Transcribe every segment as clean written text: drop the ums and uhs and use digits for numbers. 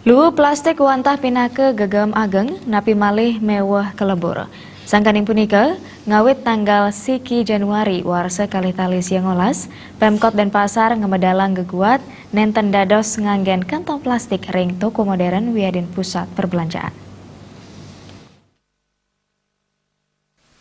Luwu plastik wantah pinake gegem ageng napi malih mewah kelebur. Sangkaning punika ngawit tanggal siki Januari warsa kalih tali siang olas, Pemkot Denpasar ngemedalang geguat nenten dados nganggen kantong plastik ring toko modern wiadin pusat perbelanjaan.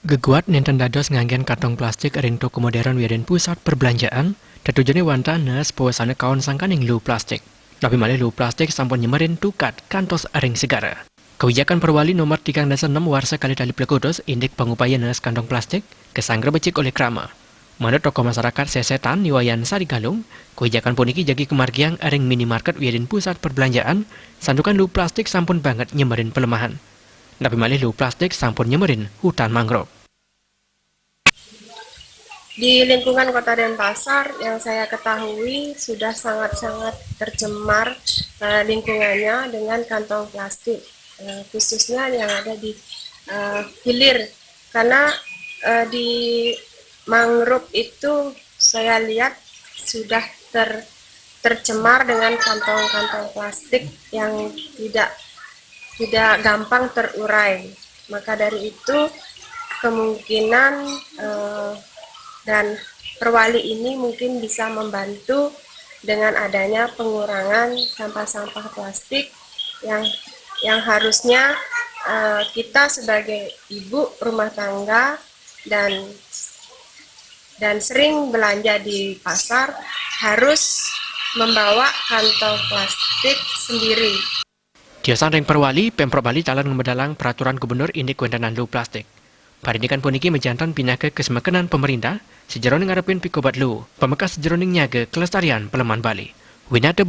Geguat nenten dados nganggen kantong plastik ring toko modern wiadin pusat perbelanjaan, tetujune wantah nes pawasane kaon sangkaning luwu plastik. Napi malih luwu plastik sampun nyemerin tukat kantos ring segara. Kebijakan Perwali nomor 306 warsa kali tali Plekodos indik pengupaya nes kantong plastik kesanggra becik oleh Krama. Menurut tokoh masyarakat Sesetan Niwayan Sarigalung, kebijakan puniki jagi kemargiang ring minimarket wiadin pusat perbelanjaan, sandukan luwu plastik sampun banget nyemerin pelemahan. Napi malih luwu plastik sampun nyemerin hutan mangrove. Di lingkungan Kota Denpasar yang saya ketahui sudah sangat-sangat tercemar lingkungannya dengan kantong plastik, khususnya yang ada di hilir, karena di mangrove itu saya lihat sudah tercemar dengan kantong-kantong plastik yang tidak gampang terurai. Maka dari itu kemungkinan dan Perwali ini mungkin bisa membantu dengan adanya pengurangan sampah-sampah plastik yang harusnya kita sebagai ibu rumah tangga dan sering belanja di pasar harus membawa kantong plastik sendiri. Tiosan ring Perwali, Pemprov Bali talan ngemedalang peraturan gubernur indik wendanan luwu plastik. Parindikan puniki menjantan pinake kesemekenan pemerintah sejeroning ngarepin pikobat luwu, pemekas sejeroning nyaga kelestarian Peleman Bali. Winate